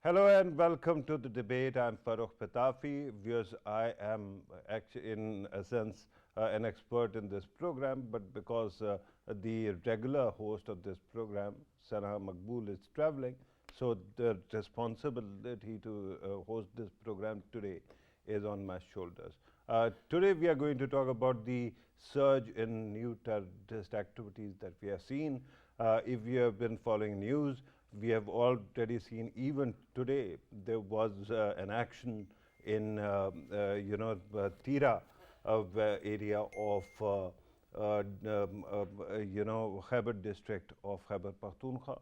Hello and welcome to the debate. I'm Farrukh Pitafi. Viewers, I am actually, in a sense, an expert in this program, but because the regular host of this program, Sana Maqbool, is traveling, so the responsibility to host this program today is on my shoulders. Today, we are going to talk about the surge in new terrorist activities that we have seen. If you have been following news, we have already seen, even today there was an action in Tira area of Khyber district of Khyber Pakhtunkhwa.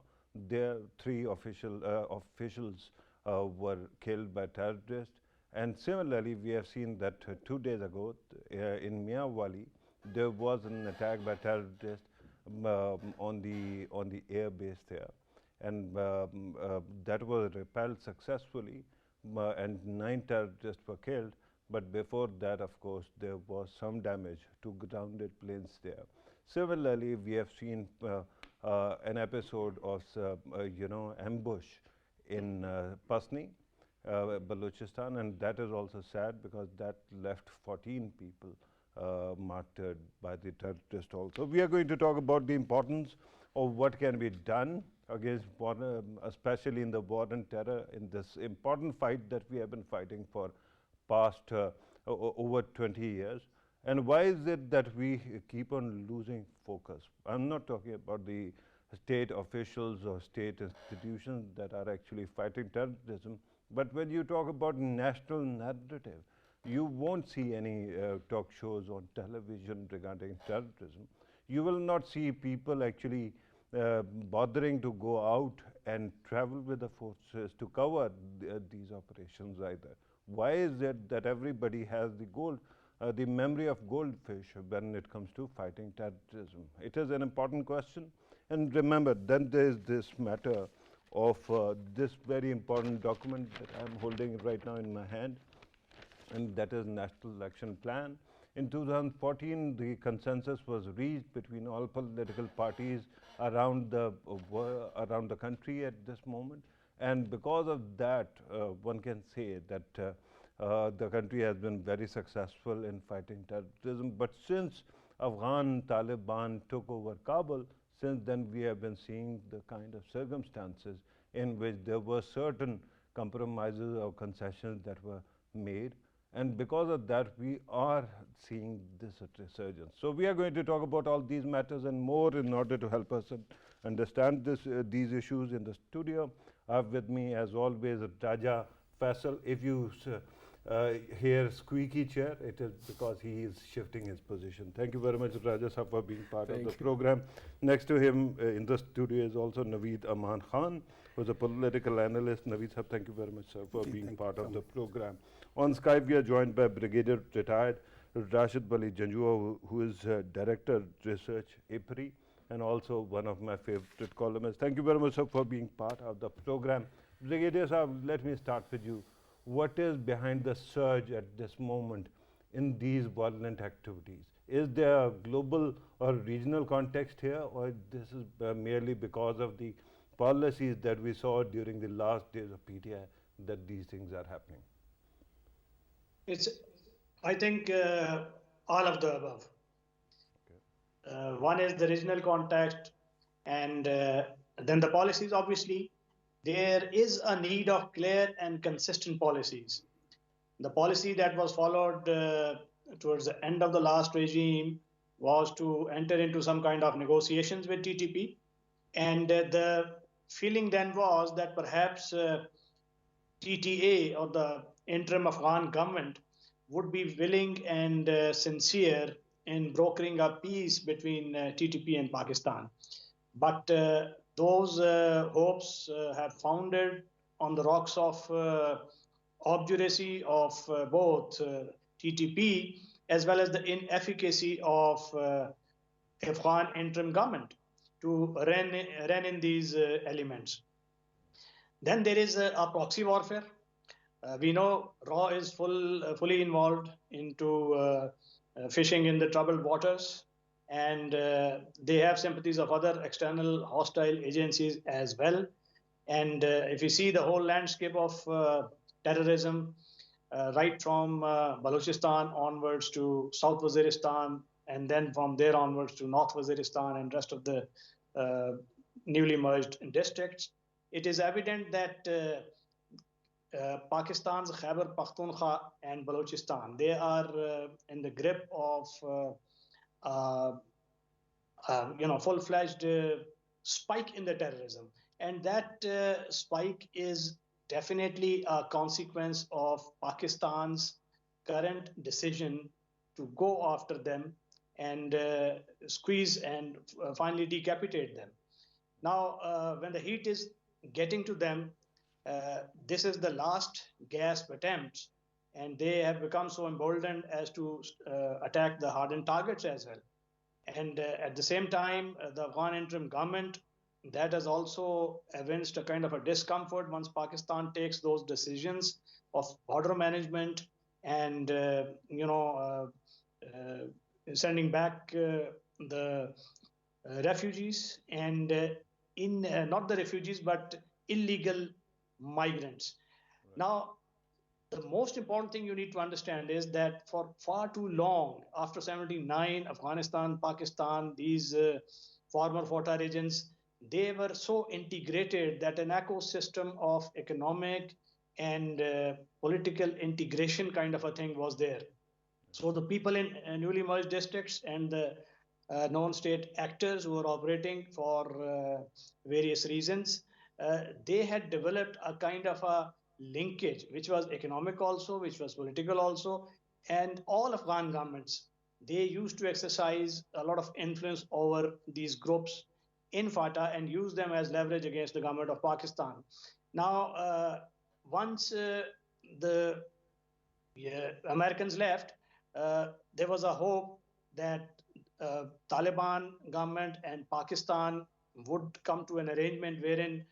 There three officials were killed by terrorists, and similarly we have seen that 2 days ago in Wali there was an attack by terrorists on the air base there, and that was repelled successfully, and 9 terrorists were killed. But before that, of course, there was some damage to grounded planes there. Similarly, we have seen an episode of ambush in Pasni, Balochistan, and that is also sad because that left 14 people martyred by the terrorist also. We are going to talk about the importance of what can be done against border, especially in the war and terror, in this important fight that we have been fighting for past over 20 years. And why is it that we keep on losing focus? I'm not talking about the state officials or state institutions that are actually fighting terrorism, but when you talk about national narrative, you won't see any talk shows on television regarding terrorism. You will not see people actually bothering to go out and travel with the forces to cover these operations either. Why is it that everybody has the memory of goldfish when it comes to fighting terrorism? It is an important question. And remember, then there is this matter of this very important document that I'm holding right now in my hand, and that is National Action Plan. In 2014, the consensus was reached between all political parties around the country at this moment, and because of that, one can say that the country has been very successful in fighting terrorism. But since Afghan Taliban took over Kabul, since then we have been seeing the kind of circumstances in which there were certain compromises or concessions that were made. And because of that, we are seeing this resurgence. So we are going to talk about all these matters and more in order to help us understand these issues. In the studio, I have with me, as always, Raja Faisal. If you hear squeaky chair, it is because he is shifting his position. Thank you very much, Raja Sahab, for being part of the program. Next to him in the studio is also Naveed Aman Khan, who is a political analyst. Naveed Sahab, thank you very much, sir, for being part of the program. On Skype, we are joined by Brigadier Retired Raashid Janjua, who is Director Research, IPRI, and also one of my favorite columnists. Thank you very much, sir, for being part of the program. Brigadier Sahab, let me start with you. What is behind the surge at this moment in these violent activities? Is there a global or regional context here, or this is merely because of the policies that we saw during the last days of PTI that these things are happening? I think all of the above. One is the regional context, and then the policies. Obviously, there is a need of clear and consistent policies. The policy that was followed towards the end of the last regime was to enter into some kind of negotiations with TTP, and the feeling then was that perhaps TTA, or the interim Afghan government, would be willing and sincere in brokering a peace between TTP and Pakistan. But those hopes have foundered on the rocks of obduracy of both TTP as well as the inefficacy of Afghan interim government to rein in these elements. Then there is a proxy warfare. We know RAW is fully involved into fishing in the troubled waters, and they have sympathies of other external hostile agencies as well. And if you see the whole landscape of terrorism, right from Balochistan onwards to South Waziristan, and then from there onwards to North Waziristan and rest of the newly merged districts, it is evident that Pakistan's Khyber Pakhtunkhwa and Balochistan, they are in the grip of full-fledged spike in the terrorism. And that spike is definitely a consequence of Pakistan's current decision to go after them and squeeze and finally decapitate them. Now, when the heat is getting to them, this is the last gasp attempt, and they have become so emboldened as to attack the hardened targets as well. And at the same time, the Afghan interim government, that has also evinced a kind of a discomfort once Pakistan takes those decisions of border management and sending back the refugees and not the refugees but illegal migrants. Right. Now, the most important thing you need to understand is that for far too long, after 79, Afghanistan, Pakistan, these former FOTA regions, they were so integrated that an ecosystem of economic and political integration kind of a thing was there. So the people in newly merged districts and the non-state actors who were operating for various reasons, they had developed a kind of a linkage, which was economic also, which was political also, and all Afghan governments, they used to exercise a lot of influence over these groups in FATA and use them as leverage against the government of Pakistan. Now, once the Americans left, there was a hope that Taliban government and Pakistan would come to an arrangement wherein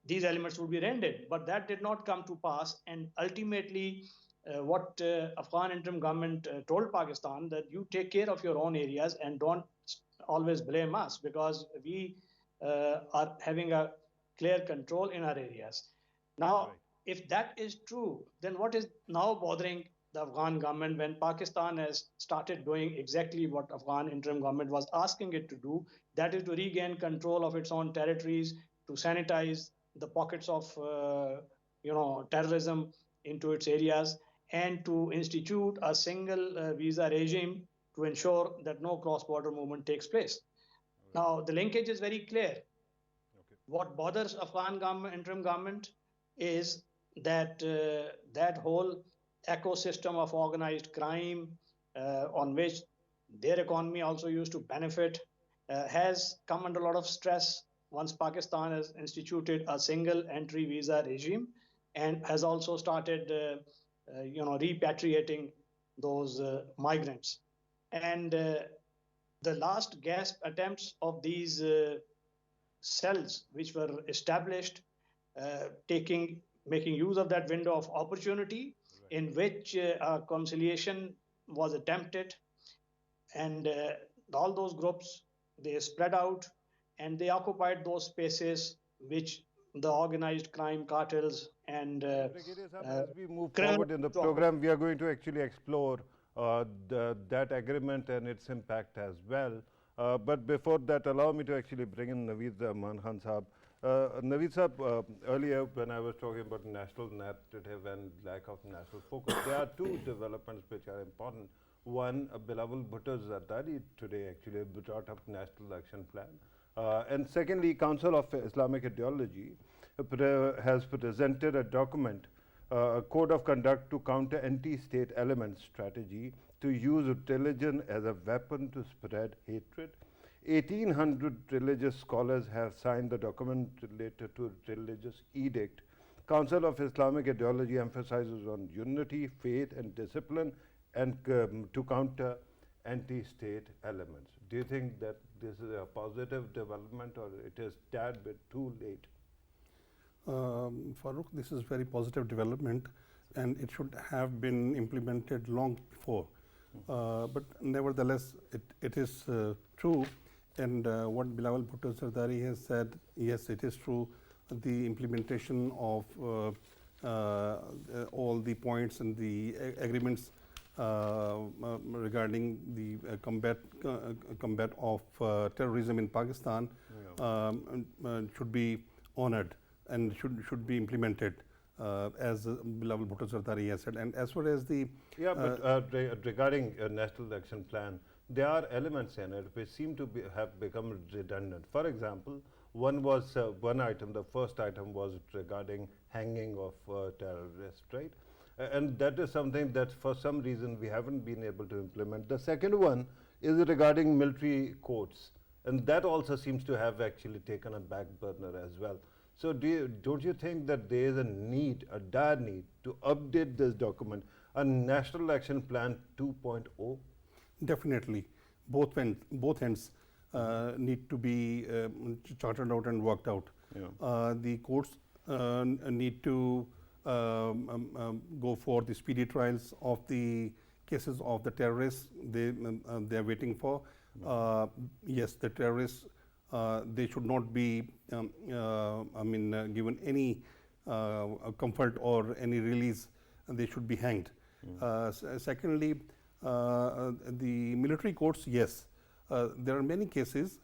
these elements would be rendered, but that did not come to pass. And ultimately, what Afghan interim government told Pakistan, that you take care of your own areas and don't always blame us, because we are having a clear control in our areas. Now, right. If that is true, then what is now bothering the Afghan government when Pakistan has started doing exactly what Afghan interim government was asking it to do, that is to regain control of its own territories, to sanitize the pockets of terrorism into its areas, and to institute a single visa regime to ensure that no cross-border movement takes place. Right. Now, the linkage is very clear. Okay. What bothers Afghan government, interim government is that that whole ecosystem of organized crime on which their economy also used to benefit has come under a lot of stress once Pakistan has instituted a single entry visa regime and has also started repatriating those migrants. And the last gasp attempts of these cells which were established, making use of that window of opportunity, right, in which conciliation was attempted, and all those groups, they spread out and they occupied those spaces which the organized crime cartels and as we move forward in the program, we are going to actually explore that agreement and its impact as well. But before that, allow me to actually bring in Naveed Aman Khan Sahab. Naveed Sahab, earlier when I was talking about national narrative and lack of national focus, there are two developments which are important. One, Bilawal Bhutto Zardari today actually brought up National Action Plan. And secondly, Council of Islamic Ideology has presented a document, a code of conduct to counter anti-state elements strategy to use religion as a weapon to spread hatred. 1,800 religious scholars have signed the document related to religious edict. Council of Islamic Ideology emphasizes on unity, faith, and discipline, and to counter anti-state elements. Do you think that this is a positive development, or it is tad bit too late? Farrukh, this is very positive development, and it should have been implemented long before. But nevertheless, it is true. And what Bilawal Bhutto Zardari has said, yes, it is true. the implementation of all the points and the agreements regarding the combat of terrorism in Pakistan should be honored and should be implemented as Bilawal Bhutto Zardari has said. And as far as the regarding a national action plan, there are elements in it which seem to have become redundant. For example, one item, the first item was regarding hanging of terrorists, right? And that is something that for some reason we haven't been able to implement. The second one is regarding military courts, and that also seems to have actually taken a back burner as well. So don't you think that there is a need, a dire need, to update this document, a National Action Plan 2.0? Definitely. Both ends need to be charted out and worked out. Yeah. The courts need to go for the speedy trials of the cases of the terrorists they are waiting for. Yes, the terrorists, they should not be given any comfort or any release. They should be hanged. Secondly, the military courts, yes, there are many cases,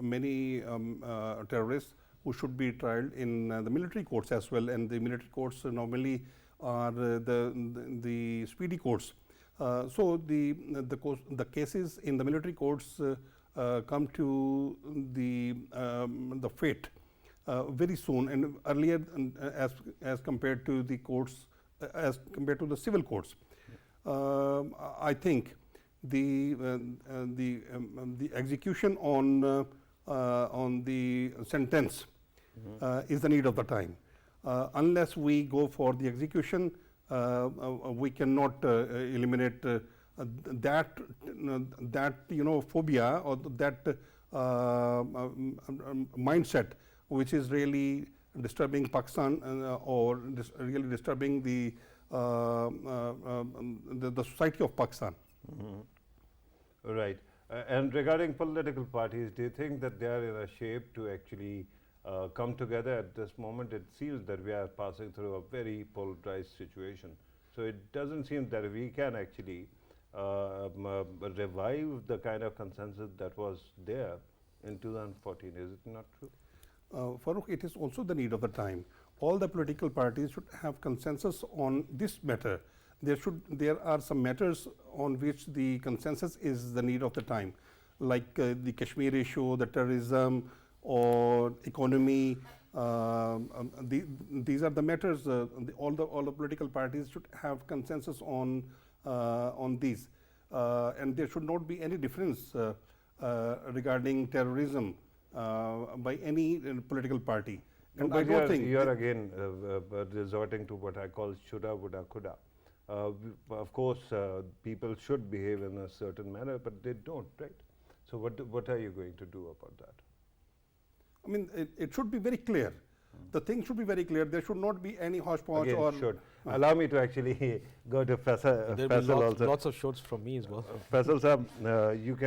many terrorists who should be tried in the military courts as well, and the military courts normally are the speedy courts. So the cases in the military courts come to the fate very soon and earlier as compared to the courts, as compared to the civil courts. I think the execution on the sentence is the need of the time. Unless we go for the execution, we cannot eliminate that phobia or that mindset which is really disturbing Pakistan or really disturbing the society of Pakistan. Right. And regarding political parties, do you think that they are in a shape to actually come together at this moment? It seems that we are passing through a very polarized situation. So it doesn't seem that we can actually revive the kind of consensus that was there in 2014. Is it not true? Farrukh, it is also the need of the time. All the political parties should have consensus on this matter. There are some matters on which the consensus is the need of the time, like the Kashmir issue, the terrorism, or economy. These are the matters. All the political parties should have consensus on these, and there should not be any difference regarding terrorism by any political party. And no, I don't think you are again resorting to what I call shoulda, woulda, coulda. Of course, people should behave in a certain manner, but they don't, right? So what are you going to do about that? I mean, it should be very clear. The thing should be very clear. There should not be any hodgepodge. Again, or should. Allow me to actually go to Faisal. There will be lots of shoulds from me as well. Faisal sir, you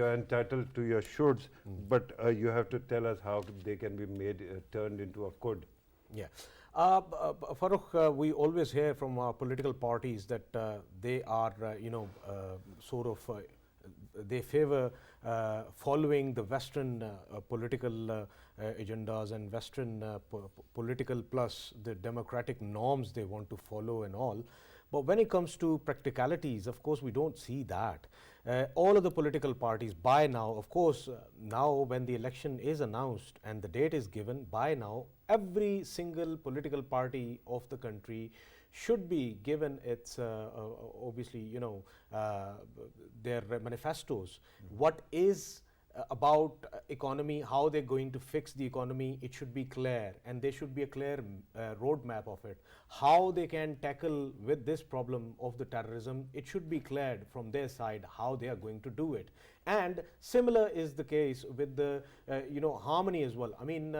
are entitled to your shoulds, but you have to tell us how they can be made turned into a could. Yeah. Farrukh, we always hear from our political parties that they are, they favor following the Western political agendas and Western political plus the democratic norms they want to follow and all. But when it comes to practicalities, of course, we don't see that. All of the political parties by now, of course, now when the election is announced and the date is given, by now, every single political party of the country should be given its, obviously, their manifestos. What is about economy, how they're going to fix the economy, it should be clear, and there should be a clear roadmap of it. How they can tackle with this problem of the terrorism, it should be cleared from their side how they are going to do it. And similar is the case with the harmony as well. I mean,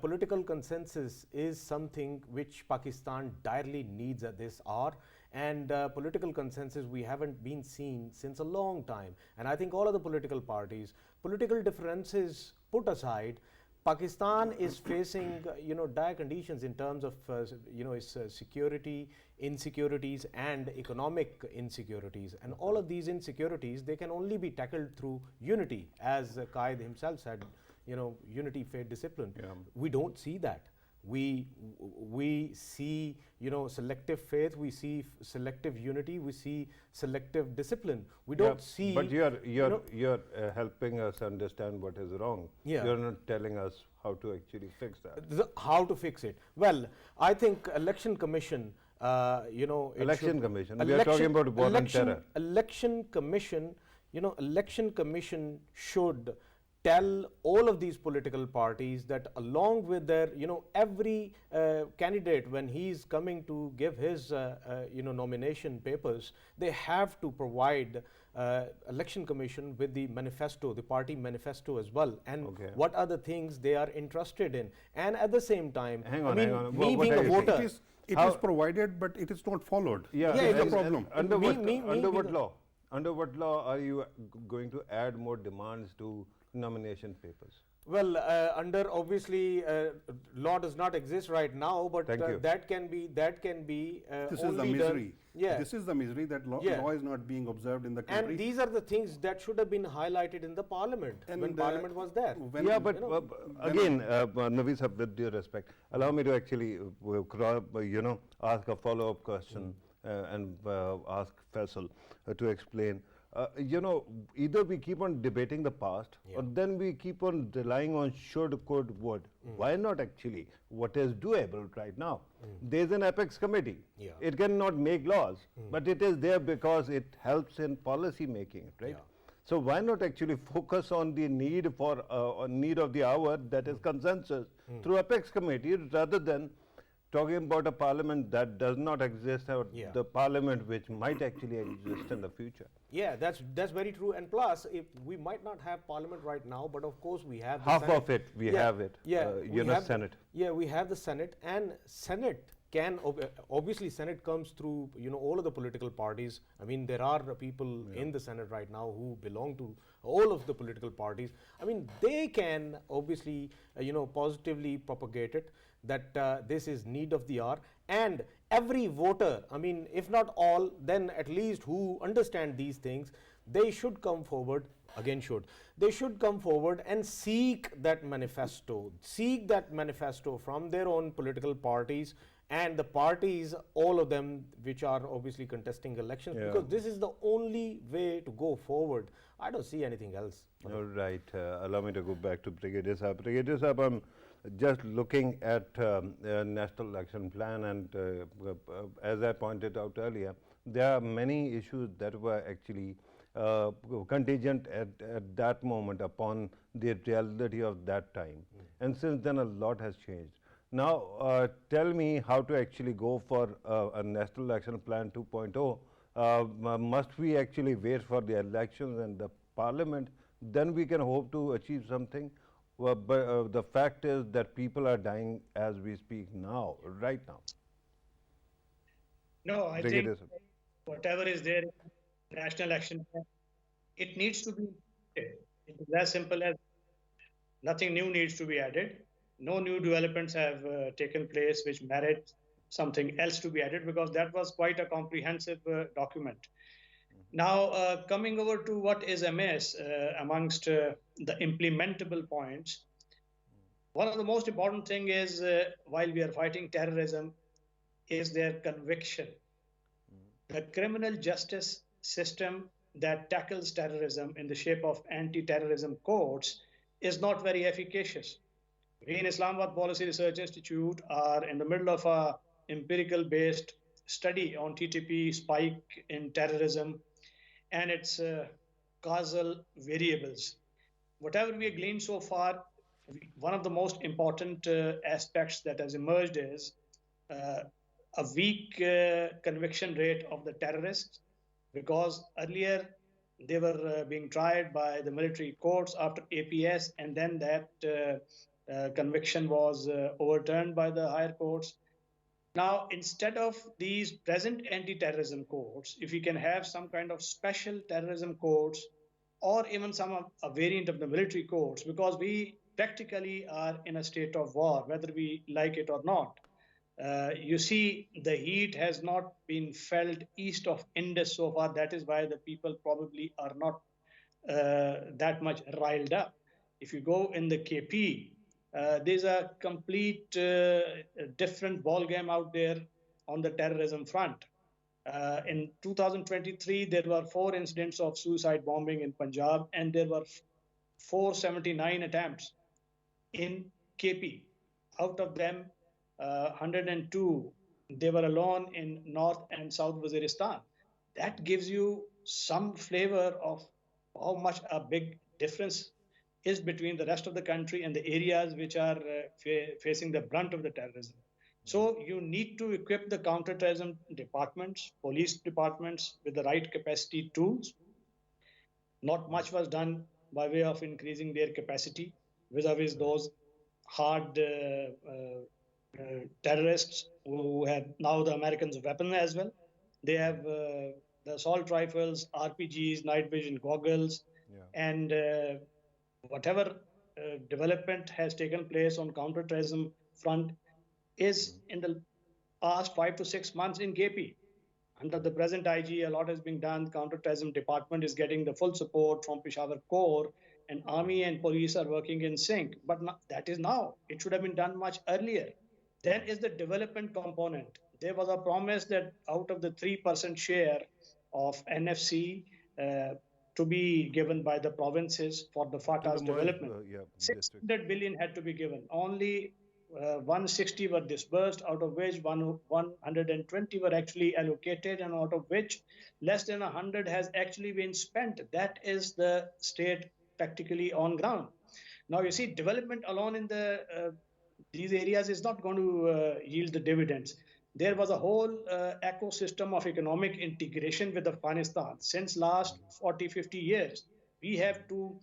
political consensus is something which Pakistan direly needs at this hour, and political consensus we haven't been seen since a long time. And I think all of the political parties, political differences put aside, Pakistan is facing, dire conditions in terms of, its security, insecurities, and economic insecurities. And all of these insecurities, they can only be tackled through unity, as Qaid himself said, unity, faith, discipline. Yeah. We don't see that. We see, selective faith, we see selective unity, we see selective discipline. We don't see. But you're helping us understand what is wrong. Yeah. You're not telling us how to actually fix that. How to fix it? Well, I think election commission. Election commission. We are talking about war on terror. Election commission. Election commission should tell all of these political parties that along with their, every candidate, when he's coming to give his, nomination papers, they have to provide election commission with the manifesto, the party manifesto as well, and what are the things they are interested in. And at the same time, hang on. Me being a voter, it is provided, but it is not followed. Yeah, it's a problem. Under what law? Under what law are you going to add more demands to nomination papers? Well, under obviously law does not exist right now, but that can be this only is the misery. Done. Yeah, this is the misery that law is not being observed in the country. And these are the things that should have been highlighted in the parliament when parliament was there. Again, Naveed sir, with due respect, allow me to actually ask a follow-up question and ask Faisal to explain. Either we keep on debating the past or then we keep on relying on should, could, would. Why not actually what is doable right now? There is an apex committee. It cannot make laws, but it is there because it helps in policy making, right? So why not actually focus on the need for need of the hour, that is consensus, through apex committee, rather than talking about a parliament that does not exist, or the parliament which might actually exist in the future. Yeah, that's very true. And plus, if we might not have parliament right now, but of course we have the half Senate. of it. We have it. Yeah, Senate. Yeah, we have the Senate, and Senate can obviously Senate comes through all of the political parties. I mean, there are people in the Senate right now who belong to all of the political parties. I mean, they can obviously positively propagate it that this is need of the hour, and every voter, I mean, if not all, then at least who understand these things, they should come forward. They should come forward and seek that manifesto from their own political parties and the parties, all of them which are obviously contesting elections, because this is the only way to go forward. I don't see anything else. All right. Allow me to go back to Brigadier Sahab. Brigadier Sahab, I'm just looking at National Election Plan, and as I pointed out earlier, there are many issues that were actually contingent at that moment upon the reality of that time. And since then, a lot has changed. Now, tell me how to actually go for a National Election Plan 2.0. Must we actually wait for the elections and the parliament? Then we can hope to achieve something. But the fact is that people are dying as we speak now, right now. No, I think whatever is there in the National Action Plan, it needs to be added. It is as simple as nothing new needs to be added. No new developments have taken place which merit something else to be added, because that was quite a comprehensive document. Now, coming over to what is amiss amongst the implementable points, one of the most important thing is, while we are fighting terrorism, is their conviction. The criminal justice system that tackles terrorism in the shape of anti-terrorism courts is not very efficacious. We in Islamabad Policy Research Institute are in the middle of a empirical-based study on TTP spike in terrorism and its causal variables. Whatever we have gleaned so far, one of the most important aspects that has emerged is a weak conviction rate of the terrorists, because earlier they were being tried by the military courts after APS, and then that conviction was overturned by the higher courts. Now, instead of these present anti-terrorism courts, if we can have some kind of special terrorism courts, or even a variant of the military courts, because we practically are in a state of war, whether we like it or not. You see, the heat has not been felt east of Indus so far. That is why the people probably are not that much riled up. If you go in the KP, there's a complete different ball game out there on the terrorism front. In 2023, there were 4 incidents of suicide bombing in Punjab, and there were 479 attempts in KP. Out of them, 102, they were alone in North and South Waziristan. That gives you some flavor of how much a big difference is between the rest of the country and the areas which are facing the brunt of the terrorism. So you need to equip the counterterrorism departments, police departments with the right capacity tools. Not much was done by way of increasing their capacity vis-a-vis those hard terrorists who have now the Americans' weapon as well. They have the assault rifles, RPGs, night vision goggles, and whatever development has taken place on counterterrorism front is in the past 5 to 6 months in KP. Under the present IG, a lot has been done. Counterterrorism department is getting the full support from Peshawar Corps, and army and police are working in sync. But that is now. It should have been done much earlier. Then is the development component. There was a promise that out of the 3% share of NFC to be given by the provinces for the FATA's development, 600 billion had to be given. Only 160 were disbursed, out of which 120 were actually allocated, and out of which less than 100 has actually been spent. That is the state practically on ground. Now you see, development alone in these areas is not going to yield the dividends. There was a whole ecosystem of economic integration with Afghanistan. Since last 40, 50 years, we have to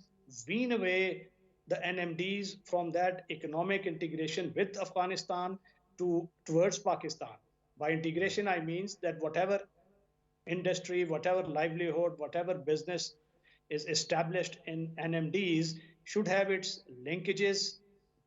wean away the NMDs from that economic integration with Afghanistan towards Pakistan. By integration, I mean that whatever industry, whatever livelihood, whatever business is established in NMDs should have its linkages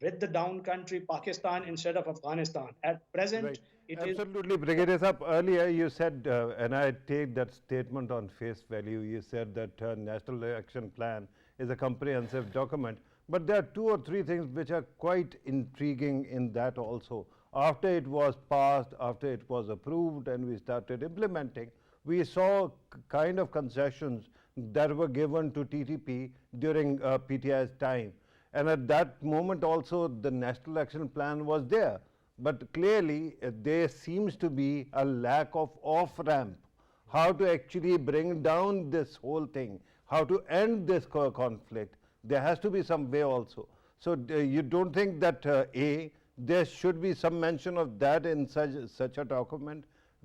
with the down country Pakistan instead of Afghanistan. At present, Absolutely, Brigadier Saab, earlier you said, and I take that statement on face value, you said that National Action Plan is a comprehensive document, but there are 2 or 3 things which are quite intriguing in that also. After it was passed, after it was approved and we started implementing, we saw kind of concessions that were given to TTP during PTI's time. And at that moment also the National Action Plan was there. But clearly there seems to be a lack of off-ramp. How to actually bring down this whole thing, how to end this conflict. There has to be some way also. So you don't think that A, there should be some mention of that in such a document?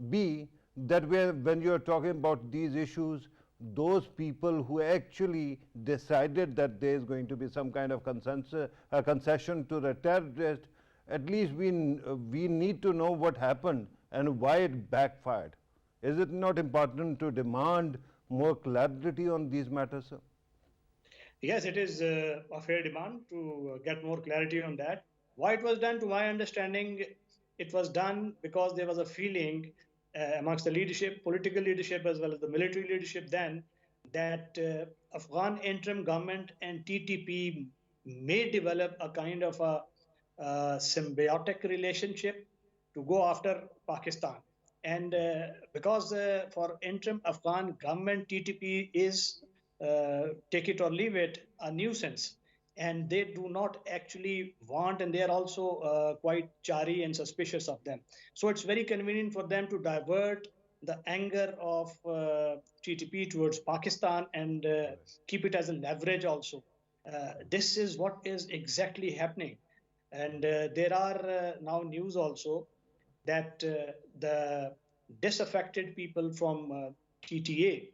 B, that when you are talking about these issues, those people who actually decided that there is going to be some kind of concession to the terrorist, at least we need to know what happened and why it backfired. Is it not important to demand more clarity on these matters, sir? Yes, it is a fair demand to get more clarity on that. Why it was done, to my understanding, it was done because there was a feeling amongst the leadership, political leadership as well as the military leadership then, that Afghan interim government and TTP may develop a kind of a symbiotic relationship to go after Pakistan. And because for interim Afghan government, TTP is, take it or leave it, a nuisance. And they do not actually want, and they are also quite chary and suspicious of them. So it's very convenient for them to divert the anger of TTP towards Pakistan and keep it as a leverage also. This is what is exactly happening. And there are now news also that the disaffected people from TTA,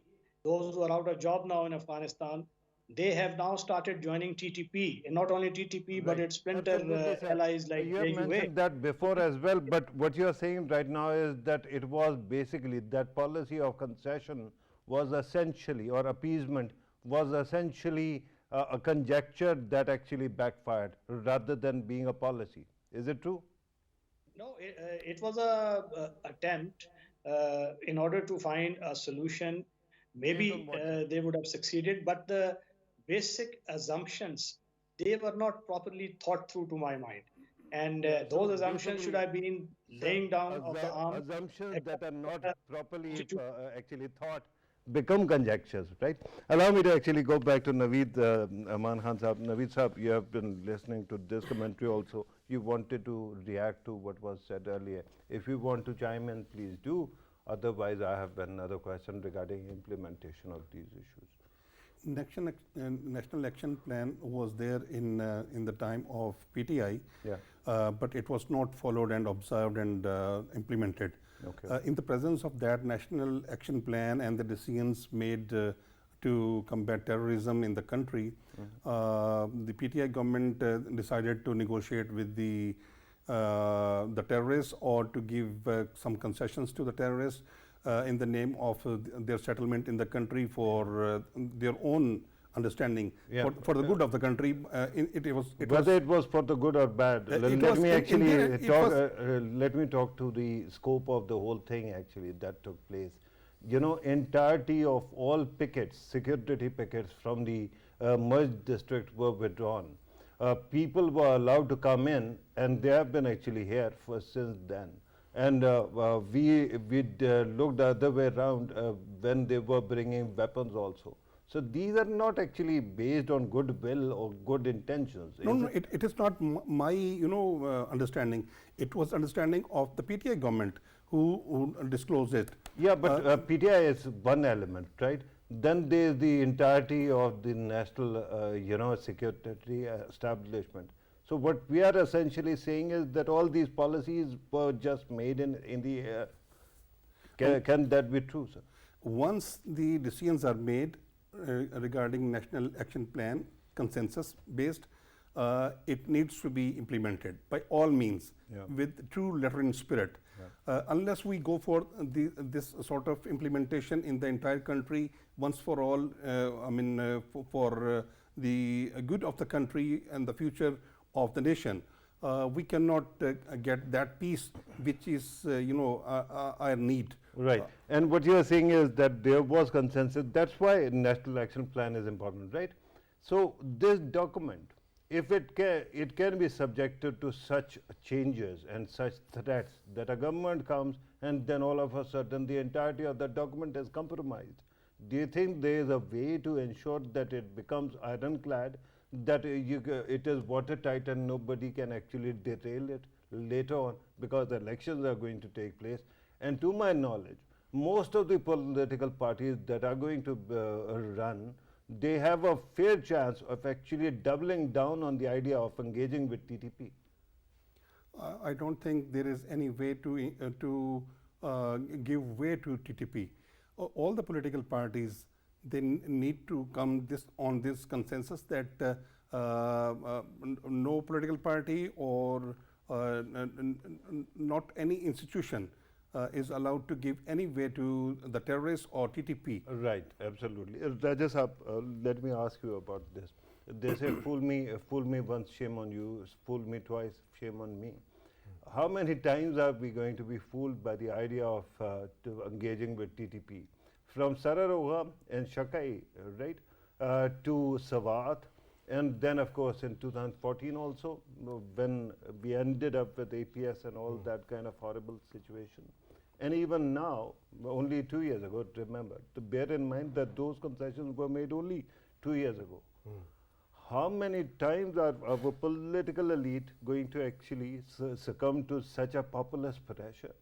those who are out of job now in Afghanistan, they have now started joining TTP, and not only TTP, but its splinter allies like You have mentioned that before as well, but what you are saying right now is that it was basically that policy of concession was essentially, or appeasement was essentially a conjecture that actually backfired rather than being a policy. Is it true? No, it was a attempt in order to find a solution. Based on Maybe what, sir? they would have succeeded, but the basic assumptions, they were not properly thought through to my mind. And Yeah, so those assumptions should basically, have been sir, laying down of the arm. assumptions that are not properly To- actually thought become conjectures, right? Allow me to actually go back to Naveed, Aman Khan Sahab. Naveed Sahab, you have been listening to this commentary also. You wanted to react to what was said earlier. If you want to chime in, please do. Otherwise, I have another question regarding implementation of these issues. National Action Plan was there in the time of PTI, Yeah. but it was not followed and observed and implemented. Okay. In the presence of that National Action Plan and the decisions made to combat terrorism in the country, the PTI government decided to negotiate with the terrorists or to give some concessions to the terrorists in the name of their settlement in the country for their own understanding, Yeah. for the good of the country. Whether it was for the good or bad, let me actually let me talk to the scope of the whole thing actually that took place. You know, entirety of all pickets, security pickets from the merged district were withdrawn. People were allowed to come in, and they have been actually here for since then. And we looked the other way around when they were bringing weapons also. So these are not actually based on goodwill or good intentions. No, it is not my understanding. It was understanding of the PTI government who disclosed it. Yeah, but PTI is one element, right? Then there is the entirety of the national, security establishment. So what we are essentially saying is that all these policies were just made in the air. Can that be true, sir? Once the decisions are made regarding National Action Plan, consensus based, it needs to be implemented by all means, Yeah. with true lettering spirit. Unless we go for this sort of implementation in the entire country once for all, for the good of the country and the future of the nation, we cannot get that peace which is our need. Right. And what you are saying is that there was consensus. That's why National Action Plan is important, right? So this document, if it can be subjected to such changes and such threats that a government comes and then all of a sudden the entirety of the document is compromised. Do you think there is a way to ensure that it becomes ironclad, that it is watertight and nobody can actually derail it later on, because elections are going to take place? And to my knowledge, most of the political parties that are going to run, they have a fair chance of actually doubling down on the idea of engaging with TTP. I don't think there is any way to give way to TTP. All the political parties, they need to come on this consensus that no political party or not any institution is allowed to give any way to the terrorists or TTP. Right, absolutely. Raja Sahab, let me ask you about this. They say, fool me once, shame on you, fool me twice, shame on me. How many times are we going to be fooled by the idea of engaging with TTP? From Sararoga and Shakai, right, to Sawat, and then of course in 2014 also, when we ended up with APS and all that kind of horrible situation. And even now, only 2 years ago, remember, to bear in mind that those concessions were made only 2 years ago. How many times are our political elite going to actually succumb to such a populist pressure?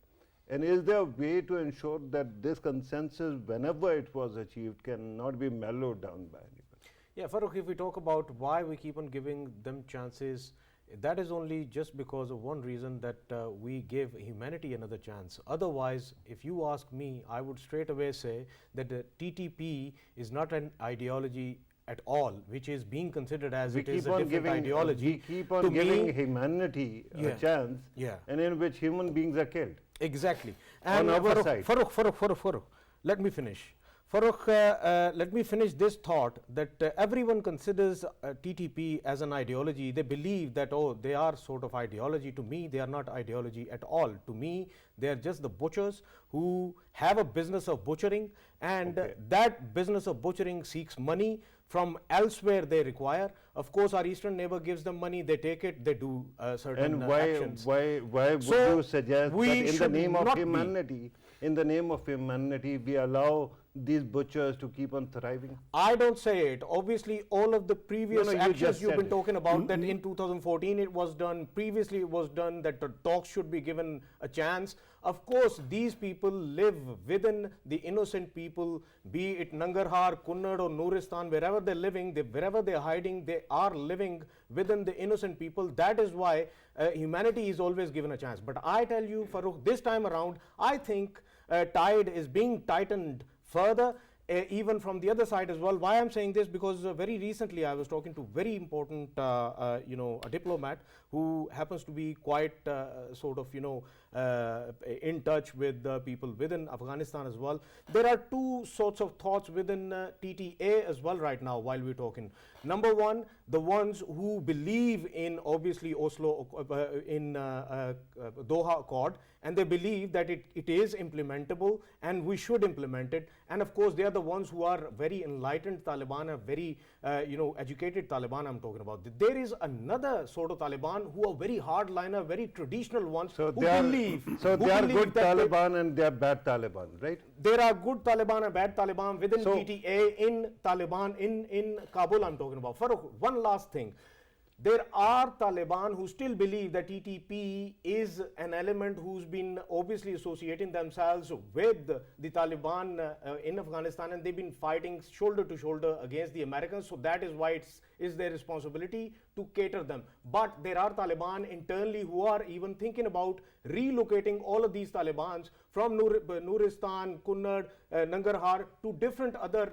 And is there a way to ensure that this consensus, whenever it was achieved, cannot be mellowed down by anybody? Yeah, Farrukh, if we talk about why we keep on giving them chances, that is only just because of one reason, that we give humanity another chance. Otherwise, if you ask me, I would straight away say that the TTP is not an ideology at all, which is being considered as it is a different ideology. We keep on giving humanity a chance, and in which human beings are killed. Exactly. And on our side. Farrukh, let me finish. Farrukh, let me finish this thought that everyone considers TTP as an ideology. They believe that, oh, they are sort of ideology. To me, they are not ideology at all. To me, they are just the butchers who have a business of butchering, and that business of butchering seeks money from elsewhere they require. Of course, our eastern neighbor gives them money, they take it, they do certain actions. Why would you suggest that in the name of humanity, we allow these butchers to keep on thriving? I don't say it. Obviously, all of the previous actions you've been talking about, that in 2014 it was done, previously it was done, that the talks should be given a chance. Of course, these people live within the innocent people, be it Nangarhar, Kunnad or Nuristan, wherever they're living, wherever they're hiding, they are living within the innocent people. That is why humanity is always given a chance. But I tell you, Farrukh, this time around, I think tide is being tightened further, even from the other side as well. Why I'm saying this? Because very recently I was talking to very important, a diplomat who happens to be quite sort of, in touch with people within Afghanistan as well. There are two sorts of thoughts within TTA as well right now while we're talking. Number one, the ones who believe in obviously Oslo, in Doha Accord, and they believe that it is implementable and we should implement it. And of course, they are the ones who are very enlightened Taliban, very educated Taliban I'm talking about. There is another sort of Taliban who are very hardliner, very traditional ones, so who they are, believe. So they are good Taliban and they are bad Taliban, right? There are good Taliban and bad Taliban within PTA, in Taliban, in Kabul I'm talking about. Farrukh, one last thing. There are Taliban who still believe that TTP is an element who's been obviously associating themselves with the Taliban in Afghanistan, and they've been fighting shoulder to shoulder against the Americans. So that is why it's their responsibility to cater them. But there are Taliban internally who are even thinking about relocating all of these Talibans from Nuristan, Kunnad, Nangarhar to different other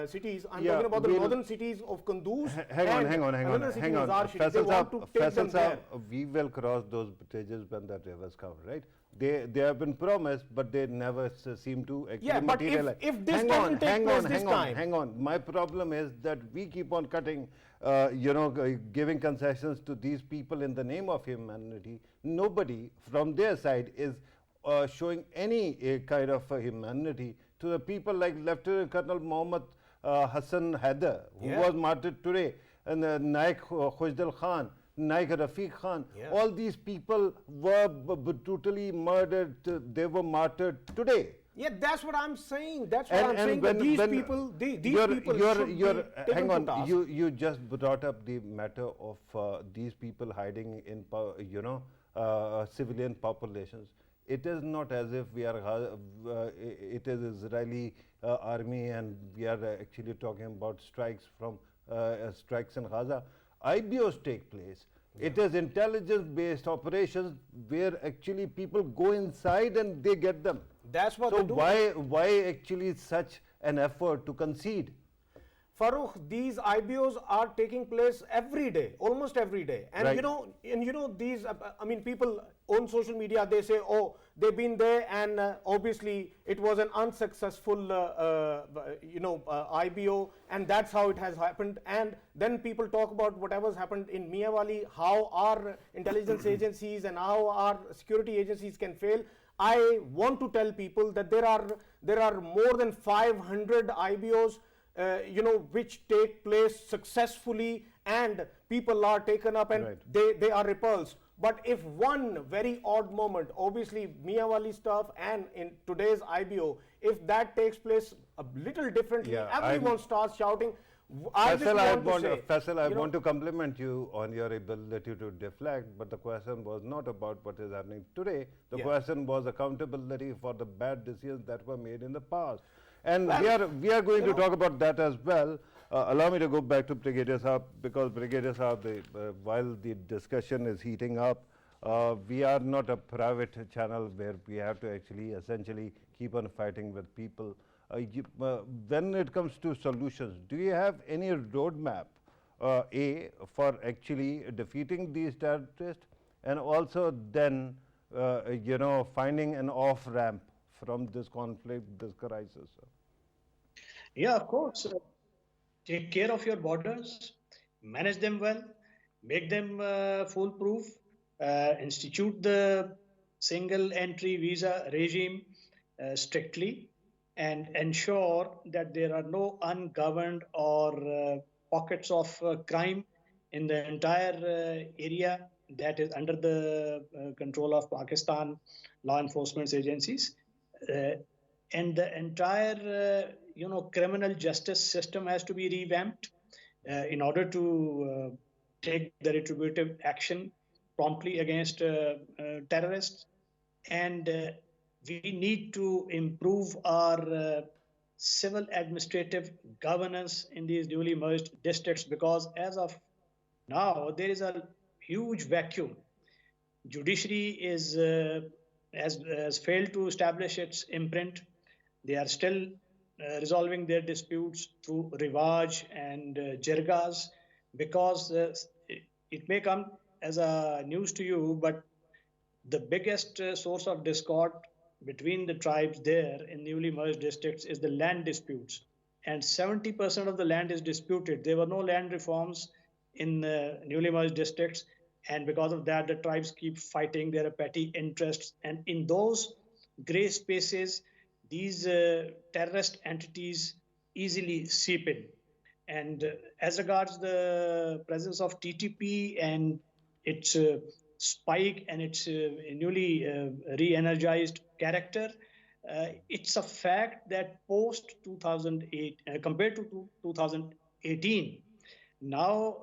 cities. I'm talking about the northern cities of Kunduz. Hang on. Faisal Sahab, we will cross those bridges when the rivers come, right? They have been promised, but they never seem to actually materialize. But if this doesn't take place this time. Hang on. My problem is that we keep on cutting, giving concessions to these people in the name of humanity. Nobody from their side is showing any kind of humanity to the people like Lieutenant Colonel Mohammad Hassan Haider, who was martyred today, and Naik Khushdal Khan, Naik Rafiq Khan. All these people were brutally murdered. They were martyred today. Yeah, that's what I'm saying. That's what I'm saying. That these people should be taken to task. You just brought up the matter of these people hiding in, civilian populations. It is not as if we are, it is Israeli army and we are actually talking about strikes in Gaza. IBOs take place. It is intelligence-based operations where actually people go inside and they get them. That's what they do. Why actually such an effort to concede? Farrukh, these IBOs are taking place every day, almost every day. And these, people on social media, they say, oh, they've been there and obviously it was an unsuccessful, IBO, and that's how it has happened. And then people talk about whatever's happened in Miawali, how our intelligence agencies and how our security agencies can fail. I want to tell people that there are more than 500 IBOs which take place successfully, and people are taken up and they are repulsed. But if one very odd moment, obviously Miawali stuff and in today's IBO, if that takes place a little differently, everyone starts shouting. Faisal, I want to compliment you on your ability to deflect, but the question was not about what is happening today. The question was accountability for the bad decisions that were made in the past. And we are going to talk about that as well. Allow me to go back to Brigadier Saab, because Brigadier Saab, while the discussion is heating up, we are not a private channel where we have to actually essentially keep on fighting with people. When it comes to solutions, do you have any roadmap, for actually defeating these terrorists, and also then, finding an off-ramp from this conflict, this crisis? Yeah, of course. Take care of your borders, manage them well, make them foolproof, institute the single entry visa regime strictly, and ensure that there are no ungoverned or pockets of crime in the entire area that is under the control of Pakistan law enforcement agencies. Uh, and the entire criminal justice system has to be revamped in order to take the retributive action promptly against terrorists. And we need to improve our civil administrative governance in these newly merged districts, because as of now there is a huge vacuum. Judiciary has failed to establish its imprint. They are still resolving their disputes through rivaj and jirgas, because it may come as a news to you, but the biggest source of discord between the tribes there in newly merged districts is the land disputes. And 70% of the land is disputed. There were no land reforms in the newly merged districts. And because of that, the tribes keep fighting their petty interests. And in those gray spaces, these terrorist entities easily seep in. And as regards the presence of TTP and its spike and its newly re-energized character, it's a fact that post 2008, compared to 2018, now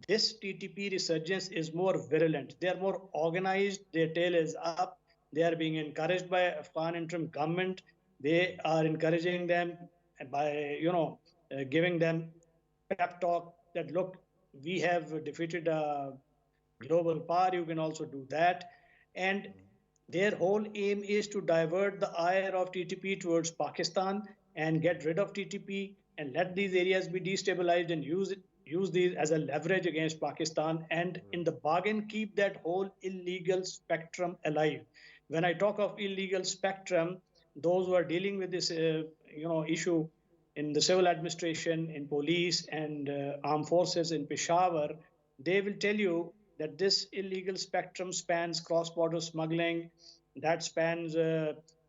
this TTP resurgence is more virulent. They are more organized. Their tail is up. They are being encouraged by Afghan interim government. They are encouraging them by giving them pep talk that look, we have defeated a global power, you can also do that. And their whole aim is to divert the ire of TTP towards Pakistan and get rid of TTP and let these areas be destabilized and use these as a leverage against Pakistan, and in the bargain keep that whole illegal spectrum alive. When I talk of illegal spectrum, those who are dealing with this issue in the civil administration, in police and armed forces in Peshawar, they will tell you that this illegal spectrum spans cross-border smuggling, that spans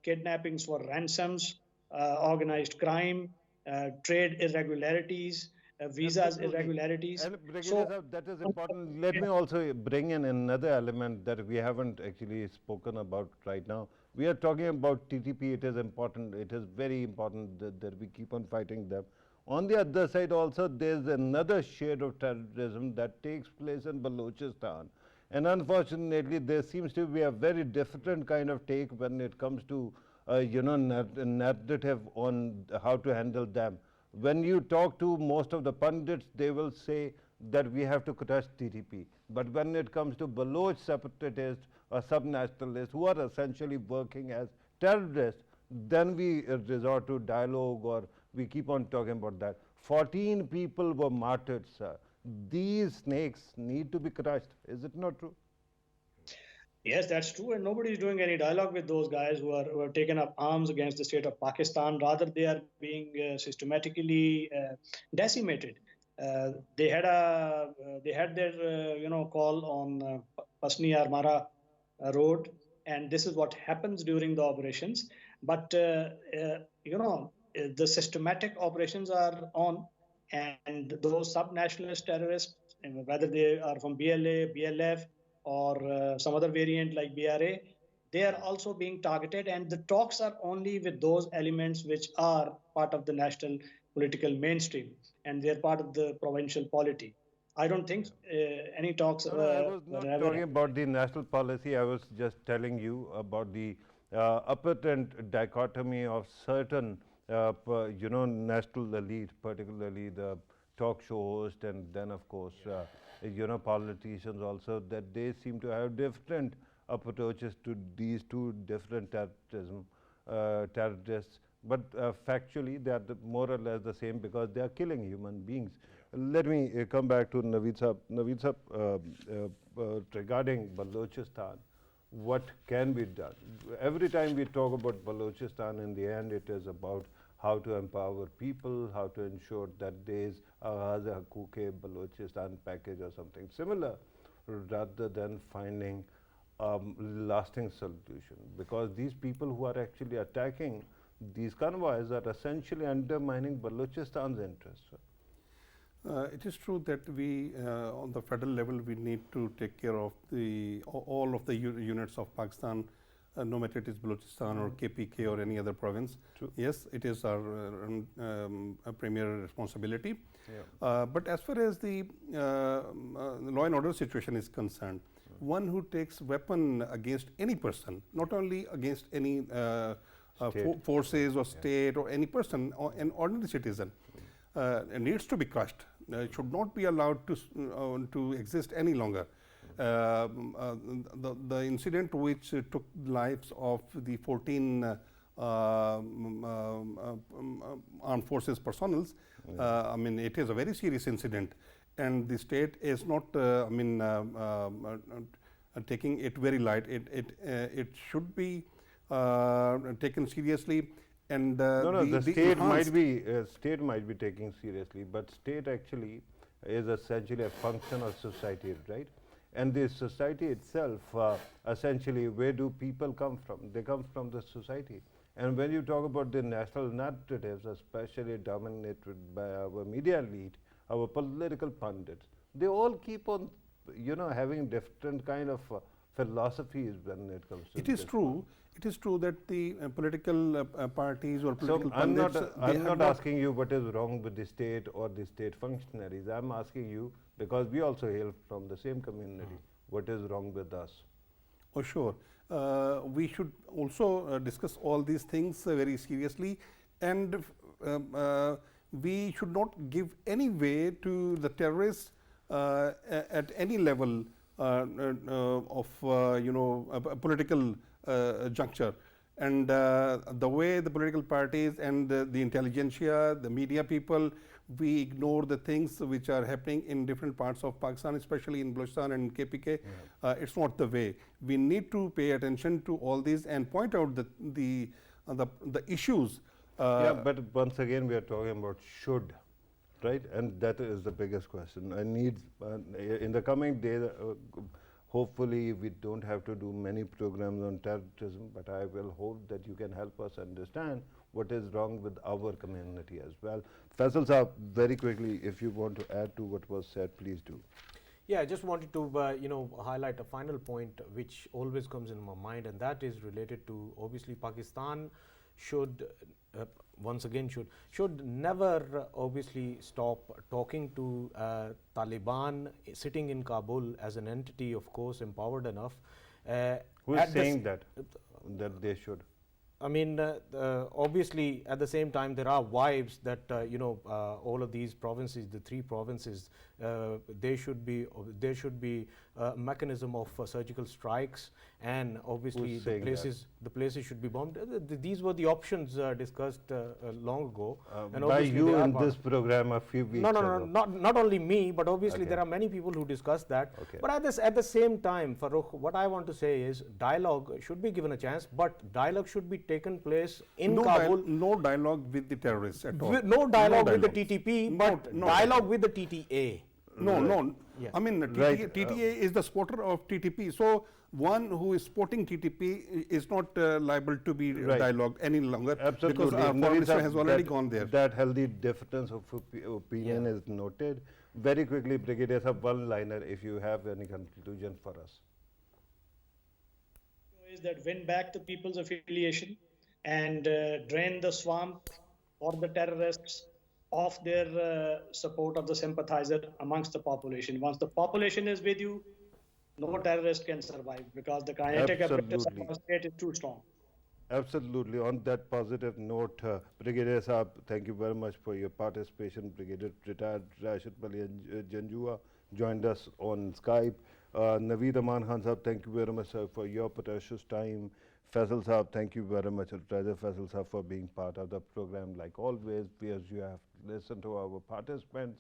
kidnappings for ransoms, organized crime, trade irregularities, visas Absolutely. irregularities. And Brigadier So, Sahab, that is important. Let me also bring in another element that we haven't actually spoken about right now. We are talking about TTP. It is important. It is very important that we keep on fighting them. On the other side also, there is another shade of terrorism that takes place in Balochistan. And unfortunately, there seems to be a very different kind of take when it comes to, narrative on how to handle them. When you talk to most of the pundits, they will say that we have to crush TTP. But when it comes to Baloch separatists or subnationalists who are essentially working as terrorists, then we resort to dialogue or we keep on talking about that. 14 people were martyred, sir. These snakes need to be crushed. Is it not true? yes, that's true, and nobody is doing any dialogue with those guys who are taken up arms against the state of Pakistan. Rather, they are being systematically decimated. They had their call on Pasni Armara road, and this is what happens during the operations. But the systematic operations are on, and those sub-nationalist terrorists, whether they are from BLA, BLF, or some other variant like BRA, they are also being targeted. And the talks are only with those elements which are part of the national political mainstream and they're part of the provincial polity. I don't think any talks No, no, I was were not ever talking happening. about the national policy. I was just telling you about the apparent dichotomy of certain, national elite, particularly the talk show host, and then, of course, politicians also, that they seem to have different approaches to these two different terrorists. But factually, they are more or less the same because they are killing human beings. Let me come back to Naveed Sahab. Naveed Sahab, regarding Balochistan, what can be done? Every time we talk about Balochistan, in the end, it is about how to empower people, how to ensure that there is a Haquq-e Balochistan package or something similar, rather than finding lasting solution. Because these people who are actually attacking these convoys are essentially undermining Balochistan's interests. It is true that we, on the federal level, we need to take care of all of the units of Pakistan, no matter it is Balochistan or KPK or any other province. True. Yes, it is our premier responsibility. Yeah. But as far as the law and order situation is concerned, one who takes weapon against any person, not only against any forces or state or any person or an ordinary citizen, needs to be crushed. Should not be allowed to exist any longer. The incident which took lives of the 14 armed forces personnel, I mean, it is a very serious incident, and the state is not, taking it very light. It should be taken seriously. And the state might be taking seriously, but state actually is essentially a function of society, right? And the society itself, essentially, where do people come from? They come from the society. And when you talk about the national narratives, especially dominated by our media elite, our political pundits, they all keep on, having different kind of philosophies when it comes to it is true. It is true that the political parties or political pundits. So I'm not asking you what is wrong with the state or the state functionaries. I'm asking you, because we also hail from the same community, what is wrong with us? Oh, sure. We should also discuss all these things very seriously, and we should not give any way to the terrorists at any level of a political juncture. And the way the political parties and the intelligentsia, the media people, we ignore the things which are happening in different parts of Pakistan, especially in Balochistan and KPK. It's not the way. We need to pay attention to all these and point out the issues. Yeah, but once again, we are talking about should, right? And that is the biggest question. I need, in the coming days, hopefully we don't have to do many programs on terrorism, but I will hope that you can help us understand what is wrong with our community as well. Faisal Saab, very quickly, if you want to add to what was said, please do. Yeah, I just wanted to highlight a final point which always comes in my mind, and that is related to, obviously, Pakistan should should never obviously stop talking to Taliban sitting in Kabul as an entity, of course, empowered enough. Who is saying that they should? I mean, obviously, at the same time, there are vibes that all of these provinces, the 3 provinces, there should be a mechanism of surgical strikes, and obviously the places should be bombed. These were the options discussed long ago. And by you in this program a few weeks ago. Not only me, but obviously there are many people who discuss that. But at the same time, Farrukh, what I want to say is dialogue should be given a chance, but dialogue should be taken place in Kabul. No dialogue with the terrorists at all. No dialogue with the TTP, but dialogue with the TTA. No. Yeah. I mean, TTA is the supporter of TTP. So one who is supporting TTP is not liable to be dialogue any longer. Absolutely. Because our foreign minister has already gone there. That healthy difference of opinion is noted. Very quickly, Brigadier Sahab, one-liner, if you have any conclusion for us. Is that win back the people's affiliation and drain the swamp for the terrorists of their support of the sympathizer amongst the population. Once the population is with you, no terrorist can survive, because the kinetic apparatus of our state is too strong. Absolutely. On that positive note, Brigadier Sahab, thank you very much for your participation. Brigadier retired Raashid Wali and Janjua joined us on Skype. Naveed Aman Khan Sahab, thank you very much, sir, for your precious time. Faisal Sahab, thank you very much, Raja Faisal Sahab, for being part of the program. Like always, because you have listened to our participants.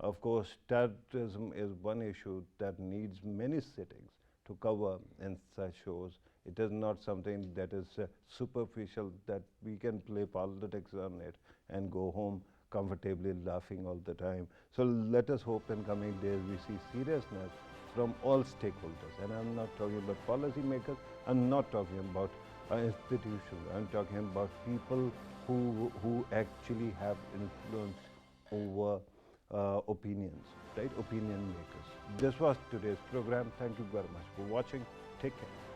Of course, terrorism is one issue that needs many sittings to cover in such shows. It is not something that is superficial, that we can play politics on it and go home comfortably laughing all the time. So let us hope in coming days we see seriousness from all stakeholders. And I'm not talking about policymakers, I'm not talking about institutions, I'm talking about people who actually have influence over opinions, right? Opinion makers. This was today's program. Thank you very much for watching. Take care.